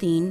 3।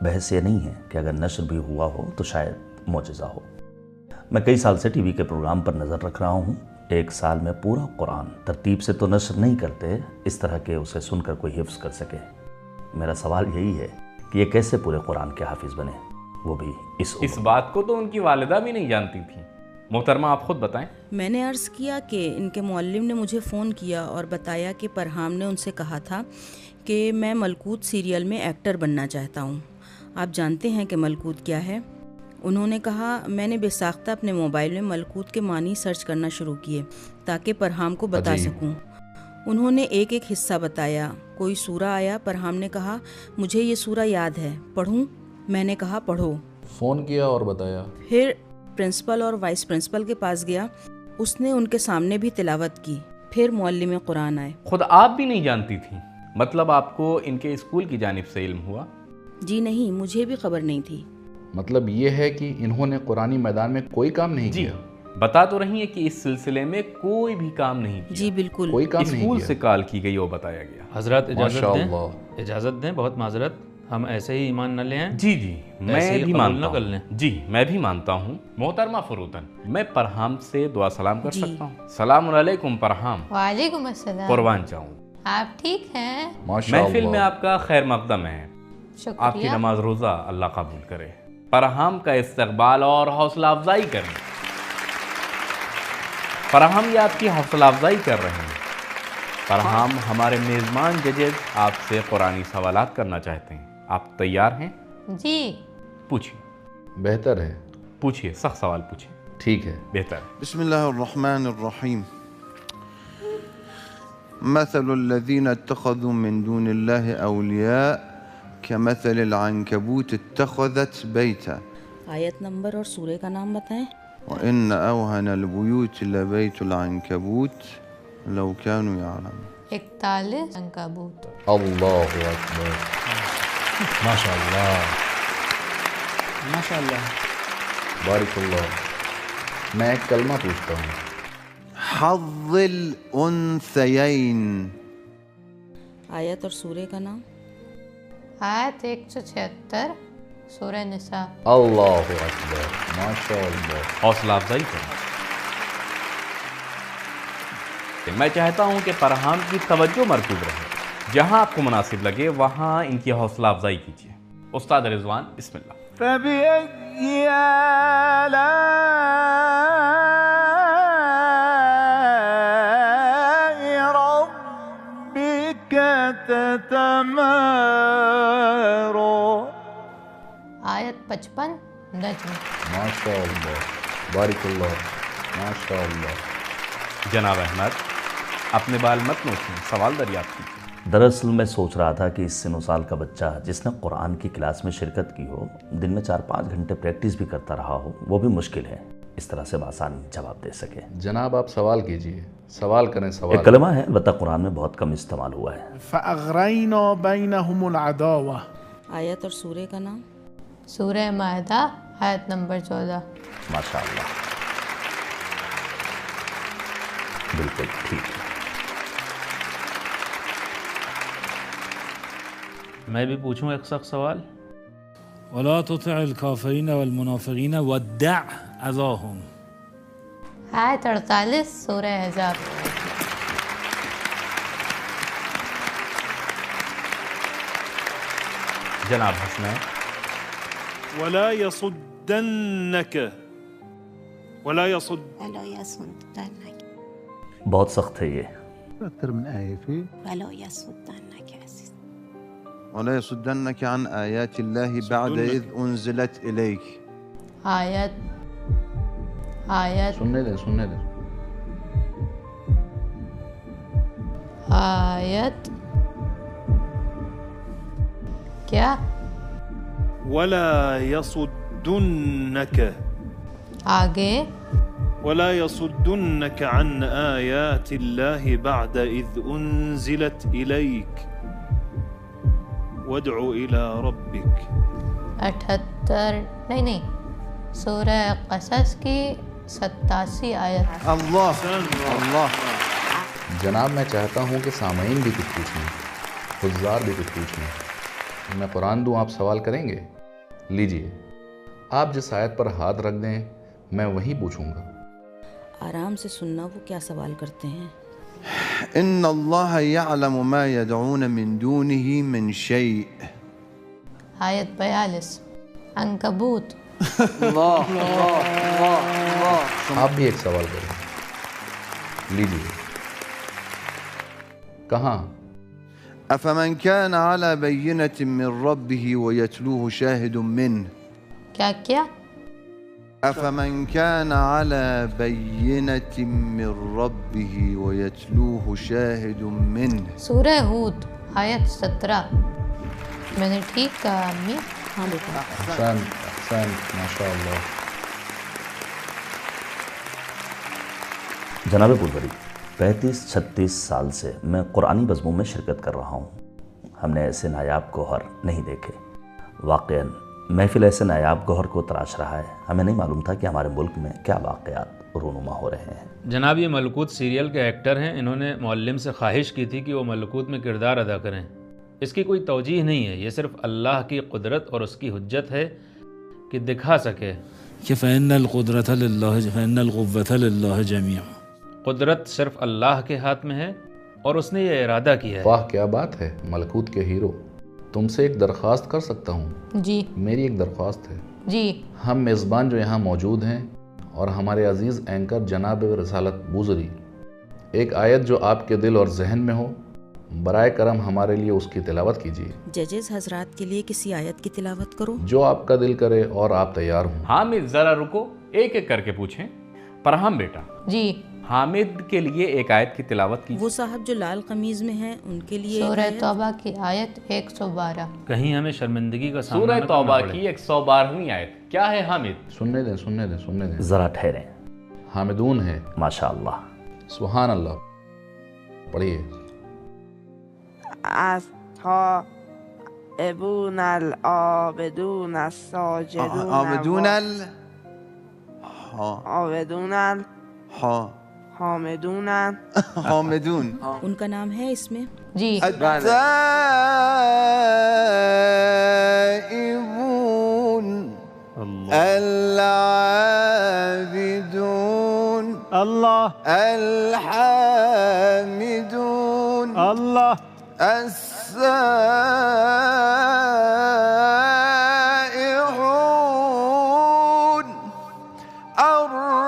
بحث یہ نہیں ہے کہ اگر نشر بھی ہوا ہو تو شاید معجزہ ہو۔ میں کئی سال سے ٹی وی کے پروگرام پر نظر رکھ رہا ہوں، ایک سال میں پورا قرآن ترتیب سے تو نشر نہیں کرتے اس طرح کہ اسے سن کر کوئی حفظ کر سکے۔ میرا سوال یہی ہے کہ یہ کیسے پورے قرآن کے حافظ بنے، وہ بھی اس بات کو تو ان کی والدہ بھی نہیں جانتی تھی۔ محترمہ آپ خود بتائیں۔ میں نے عرض کیا کہ ان کے معلم نے مجھے فون کیا اور بتایا کہ پرہام نے ان سے کہا تھا کہ میں ملکوت سیریل میں ایکٹر بننا چاہتا ہوں۔ آپ جانتے ہیں کہ ملکوت کیا ہے؟ انہوں نے کہا میں نے بے ساختہ اپنے موبائل میں ملکوت کے معنی سرچ کرنا شروع کیے تاکہ پرہام کو بتا سکوں۔ انہوں نے ایک ایک حصہ بتایا، کوئی سورہ آیا، پرہام نے کہا مجھے یہ سورہ یاد ہے، پڑھوں؟ میں نے کہا پڑھو۔ فون کیا اور بتایا۔ پھر پرنسپل اور وائس پرنسپل کے پاس گیا، اس نے ان کے سامنے بھی تلاوت کی۔ پھر معلم قرآن آئے۔ خود آپ بھی نہیں جانتی تھی؟ مطلب آپ کو ان کے اسکول کی جانب سے علم ہوا؟ جی نہیں، مجھے بھی خبر نہیں تھی۔ مطلب یہ ہے کہ انہوں نے قرآنی میدان میں کوئی کام نہیں کیا؟ بتا تو رہی ہیں کہ اس سلسلے میں کوئی بھی کام نہیں کیا۔ جی بالکل، کوئی کام نہیں کیا۔ اسکول سے کال کی گئی وہ بتایا گیا۔ حضرات اجازت دیں، بہت معذرت، ہم ایسے ہی ایمان نہ لیں۔ جی میں بھی مانتا ہوں۔ جی میں بھی مانتا ہوں۔ محترمہ فروتن، میں پرہام سے دعا سلام کر سکتا ہوں؟ السلام علیکم پرہام۔ وعلیکم السلام۔ قربان جاؤں۔ آپ ٹھیک ہیں؟ محفل میں آپ کا خیر مقدم ہے، شکریہ۔ آپ کی نماز روزہ اللہ قبول کرے۔ پرہام کا استقبال اور حوصلہ افزائی کریں۔ پرہام یہ آپ کی حوصلہ افزائی کر رہے ہیں۔ پرہام ہمارے میزبان ججز آپ سے قرآنی سوالات کرنا چاہتے ہیں، آپ تیار ہیں؟ جی پوچھیں۔ بہتر ہے، پوچھئے، سخت سوال پوچھیں۔ ٹھیک ہے، بہتر ہے۔ بسم الله الرحمن الرحيم. مثل الذين اتخذوا من دون الله أولياء كمثل العنكبوت اتخذت بيتا. آیت نمبر اور سورہ کا نام بتائیں۔ وإن أوهن البيوت لبيت العنكبوت لو كانوا يعلمون. 41 عنکبوت۔ اللہ اکبر، ماشاء اللہ ماشاء اللہ۔ بارک اللہ۔ میں ایک کلمہ پوچھتا ہوں۔ حظ الأنثيين. آیت اور سورہ کا نام۔ آیت 176 سورہ نساء۔ اللہ اکبر، ماشاء اللہ۔ حوصلہ افزائی کریں۔ میں چاہتا ہوں کہ پرہام کی توجہ مرکوز رہے، جہاں آپ کو مناسب لگے وہاں ان کی حوصلہ افزائی کیجیے۔ استاد رضوان، بسم اللہ۔ فبأي آلاء ربك تتمارى. آیت 55 نجم۔ ماشاء اللہ، بارک اللہ، ماشاء اللہ۔ جناب احمد، اپنے بال مت نوچیں، سوال دریافت کیجیے۔ دراصل میں سوچ رہا تھا کہ اس سن و سال کا بچہ جس نے قرآن کی کلاس میں شرکت کی ہو، دن میں 4-5 گھنٹے پریکٹس بھی کرتا رہا ہو، وہ بھی مشکل ہے اس طرح سے بآسانی جواب دے سکے۔ جناب آپ سوال کیجئے، سوال کریں۔ سوال ایک کلمہ ہے البتہ قرآن میں بہت کم استعمال ہوا ہے۔ فأغرينا بينهم العداوة. آیت اور سورہ کا نام۔ سورہ مائدہ آیت نمبر 14۔ ماشاء اللہ، بالکل ٹھیک ہے۔ میں بھی پوچھوں ایک سخت سوال؟ ولا تطع الكافرين والمنافقين ودع أذاهم. آیت 48 سورہ احزاب۔ جناب حسنین۔ ولا يصدنك بہت سخت ہے یہ۔ أكثر من آية فيه. ولا يصدنك عزيز. ولا يصدنك عن آيات الله بعد إذ أنزلت إليك. آیت سننے دیں، سننے دیں۔ آیت کیا؟ ولا يصدنك. آگے ولا يصدنك عن آيات الله بعد إذ أنزلت إليك وادع إلى ربك. 78 نہیں، سورہ قصص کی 87 آیت۔ الله الله. جناب میں چاہتا ہوں کہ سامعین بھی کچھ پوچھیں، حضار بھی کچھ پوچھیں۔ میں قرآن دوں آپ سوال کریں گے؟ لیجئے، آپ جس آیت پر ہاتھ رکھ دیں میں وہی پوچھوں گا۔ آرام سے سننا وہ کیا سوال کرتے ہیں۔ إن الله يعلم ما يدعون من دونه من شيء۔ آیت 42 عنکبوت۔ اللہ اللہ اللہ۔ آپ بھی ایک سوال کریں، لیجئے۔ کہاں؟ أفمن كان على بينة من ربه ويتلوه شاهد منه۔ کیا؟ أفمن كان على بينة من ربه ويتلوه شاهد منه۔ سورہ ہود آیت 17۔ میں نے ٹھیک کہا امی؟ ہاں بیٹا۔ احسن ماشاء اللہ۔ جناب پولوری، 35-36 سال سے میں قرآنی بزموں میں شرکت کر رہا ہوں۔ ہم نے ایسے نایاب گوہر نہیں دیکھے۔ واقعاً محفل ایسے نایاب گوہر کو تراش رہا ہے۔ ہمیں نہیں معلوم تھا کہ ہمارے ملک میں کیا واقعات رونما ہو رہے ہیں۔ جناب یہ ملکوت سیریل کے ایکٹر ہیں، انہوں نے معلم سے خواہش کی تھی کہ وہ ملکوت میں کردار ادا کریں۔ اس کی کوئی توجیہ نہیں ہے، یہ صرف اللہ کی قدرت اور اس کی حجت ہے کہ دکھا سکے کہ فإن القدرة لله فإن القوة لله جميعا۔ قدرت صرف اللہ کے ہاتھ میں ہے اور اس نے یہ ارادہ کیا ہے۔ واہ کیا بات ہے ملکوت کے ہیرو۔ تم سے ایک درخواست کر سکتا ہوں؟ جی میری ایک درخواست ہے۔ جی۔ ہم میزبان جو یہاں موجود ہیں اور ہمارے عزیز اینکر جناب رسالت بوزری، ایک آیت جو آپ کے دل اور ذہن میں ہو برائے کرم ہمارے لیے اس کی تلاوت کیجیے۔ ججز حضرات کے لیے کسی آیت کی تلاوت کرو جو آپ کا دل کرے اور آپ تیار ہوں۔ حامد ذرا رکو، ایک ایک کر کے پوچھیں۔ پرہم بیٹا، جی۔ حامد کے لیے ایک آیت کی تلاوت کی۔ وہ صاحب جو لال قمیض میں ہیں ان کے لیے سورہ توبہ کی آیت 112۔ کہیں ہمیں شرمندگی کا سامنا سورہ نہ توبہ کرنا پڑے۔ کی 112ویں آیت کیا ہے حامد؟ سننے دیں۔ ذرا ٹھہریں۔ حامدون ہے۔ ماشاء اللہ۔ سبحان اللہ۔ پڑھیے۔ التائبون العابدون الساجدون عابدون حامدون حامدون۔ ان کا نام ہے اس میں؟ جی۔ التائبون العابدون اللہ الحامدون اللہ السائحون الراكعون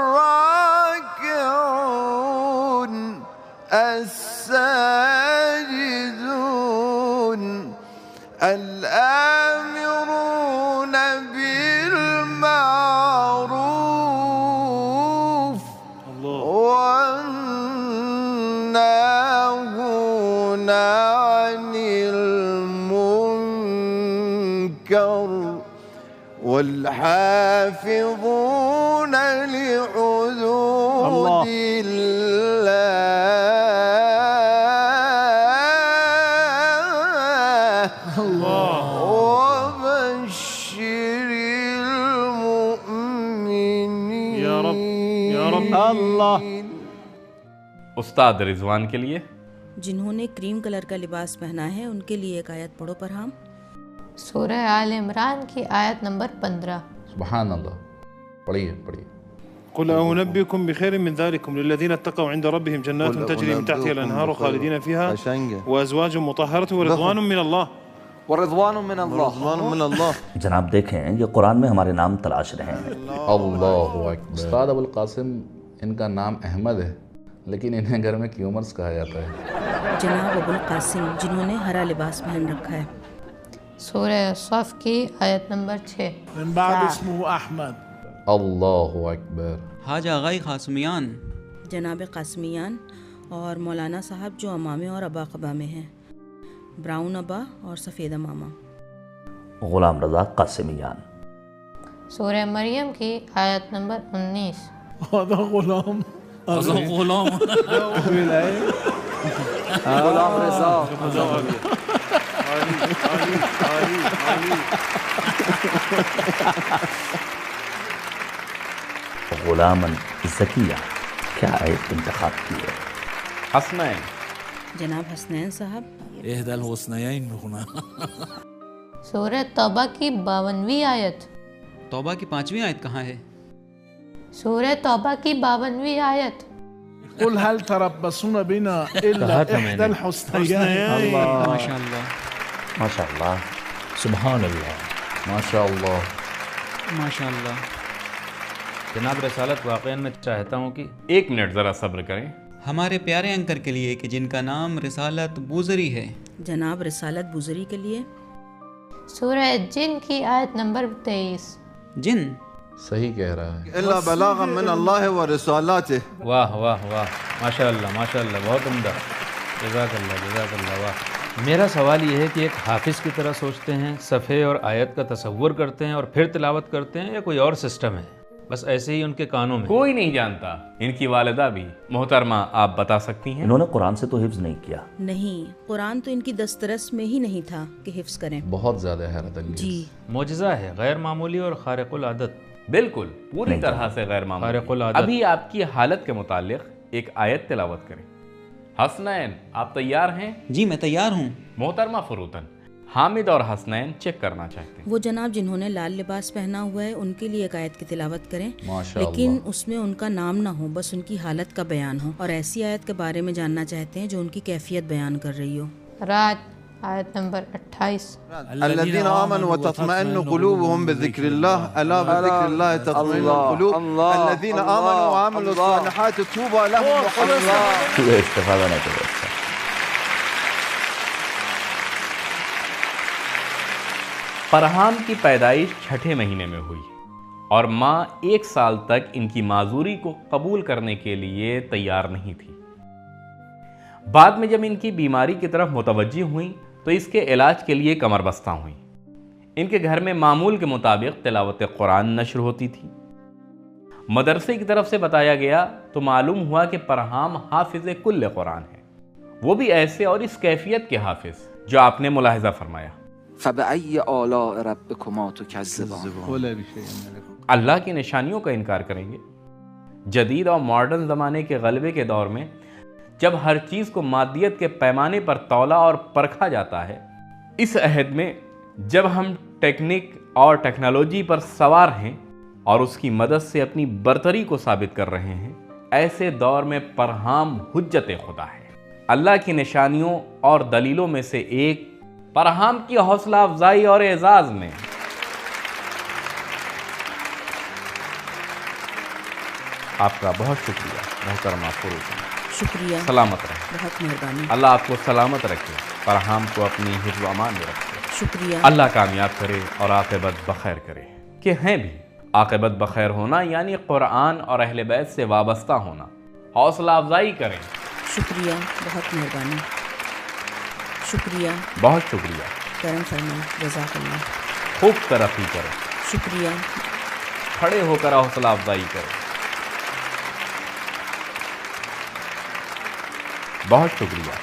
الساجدون الآمرون بالمعروف والناهون عن المنكر والحافظون لحدود الله وبشر المؤمنين۔ یا رب اللہ۔ استاد رضوان کے لیے جنہوں نے کریم کلر کا لباس پہنا ہے ان کے لیے ایک آیت پڑھو پرہم۔ سورہ آل عمران کی آیت نمبر 15۔ سبحان اللہ۔ پڑھیے۔ قل أنبئكم بخير من ذلكم للذين اتقوا عند ربهم جنات تجري من تحتها الأنهار خالدين فيها وأزواج مطهرة ورضوان من الله ورضوان من الله۔ جناب دیکھیں یہ قرآن میں ہمارے نام تلاش رہے ہیں۔ اللہ اکبر۔ استاد ابو القاسم ان کا نام احمد ہے لیکن انہیں گھر میں کیومرز کہا جاتا ہے۔ جناب ابو القاسم جنہوں نے ہرا لباس پہن رکھا ہے۔ سورہ صف کی آیت نمبر 6۔ من بعد اسمه احمد۔ اللہ اکبر۔ حاج آغائی قاسمیان جناب قاسمیان اور مولانا صاحب جو امامے اور ابا قبا میں ہیں، براؤن ابا اور سفید امامہ۔ غلام رضا قاسمیان۔ سورہ مریم کی آیت نمبر 19۔ هذا غلام غلام غلام رضا۔ غلامن زکیہ، کیا آیت انتخاب کی ہے؟ حسنین جناب حسنین صاحب۔ احدى الحسنيين میخونن۔ سورہ توبہ کی 52ویں آیت. توبہ کی 5ویں آیت کہاں ہے؟ سورہ توبہ کی 52ویں آیت. قل هل تربصون بنا الا احدى الحسنيين. ماشاء اللہ ماشاء اللہ سبحان اللہ ماشاء اللہ ماشاء اللہ. جناب رسالت واقعا میں چاہتا ہوں کہ 1 منٹ ذرا صبر کریں. ہمارے پیارے انکر کے لیے کہ جن کا نام رسالت بوزری ہے. جناب رسالت بوزری کے لیے سورہ جن کی آیت نمبر 23. جن صحیح کہہ رہا ہے. الا بلاغا من اللہ ورسالاته. واہ واہ واہ ماشاء اللہ بہت عمدہ. جزاک اللہ واہ. میرا سوال یہ ہے کہ ایک حافظ کی طرح سوچتے ہیں، صفحے اور آیت کا تصور کرتے ہیں اور پھر تلاوت کرتے ہیں، یا کوئی اور سسٹم ہے؟ بس ایسے ہی ان کے کانوں میں. کوئی نہیں جانتا. ان کی والدہ بھی. محترمہ آپ بتا سکتی ہیں؟ انہوں نے قرآن سے تو حفظ نہیں کیا. نہیں، قرآن تو ان کی دسترس میں ہی نہیں تھا کہ حفظ کریں. بہت زیادہ حیرت انگیز. جی معجزہ ہے، غیر معمولی اور خارق العادت. بالکل پوری طرح سے غیر معمولی. خارق العادت. ابھی آپ کی حالت کے متعلق ایک آیت تلاوت کریں. حسنین آپ تیار ہیں؟ جی میں تیار ہوں. محترمہ فروتن، حامد اور حسنین چیک کرنا چاہتے ہیں. وہ جناب جنہوں نے لال لباس پہنا ہوا ہے ان کے لیے ایک آیت کی تلاوت کریں، ماشاءاللہ. لیکن اس میں ان کا نام نہ ہو، بس ان کی حالت کا بیان ہو، اور ایسی آیت کے بارے میں جاننا چاہتے ہیں جو ان کی کیفیت بیان کر رہی ہو. رات آیت نمبر 28. الذين آمنوا وتطمئن قلوبهم بذكر الله ألا بذكر الله تطمئن القلوب. الذين آمنوا وعملوا الصالحات طوبى لهم وحسن. استفادہ نہ کرو. فرحام کی پیدائش 6 مہینے میں ہوئی اور ماں 1 سال تک ان کی معذوری کو قبول کرنے کے لیے تیار نہیں تھی. بعد میں جب ان کی بیماری کی طرف متوجہ ہوئیں تو اس کے علاج کے لیے کمر بستہ ہوئیں. ان کے گھر میں معمول کے مطابق تلاوت قرآن نشر ہوتی تھی. مدرسے کی طرف سے بتایا گیا تو معلوم ہوا کہ فرحام حافظ کل قرآن ہے، وہ بھی ایسے اور اس کیفیت کے حافظ جو آپ نے ملاحظہ فرمایا. فبأي آلاء ربكما تكذبان. اللہ کی نشانیوں کا انکار کریں گے. جدید اور ماڈرن زمانے کے غلبے کے دور میں جب ہر چیز کو مادیت کے پیمانے پر تولا اور پرکھا جاتا ہے، اس عہد میں جب ہم ٹیکنیک اور ٹیکنالوجی پر سوار ہیں اور اس کی مدد سے اپنی برتری کو ثابت کر رہے ہیں، ایسے دور میں فرحام حجت خدا ہے. اللہ کی نشانیوں اور دلیلوں میں سے ایک فرحام کی حوصلہ افزائی اور اعزاز میں آپ کا بہت شکریہ محترمہ فروتن. شکریہ. سلامت رہیں. بہت مہربانی. اللہ آپ کو سلامت رکھے، فرحام کو اپنی حفظ و امان میں رکھے. شکریہ. اللہ کامیاب کرے اور عاقبت بخیر کرے. کہ ہیں بھی عاقبت بخیر ہونا یعنی قرآن اور اہل بیت سے وابستہ ہونا. حوصلہ افزائی کریں. شکریہ. بہت مہربانی. شکریہ. بہت شکریہ. کرم فرمائیں. جزاک اللہ. خوب ترقی کریں. شکریہ. کھڑے ہو کر حوصلہ افزائی کریں. بہت شکریہ.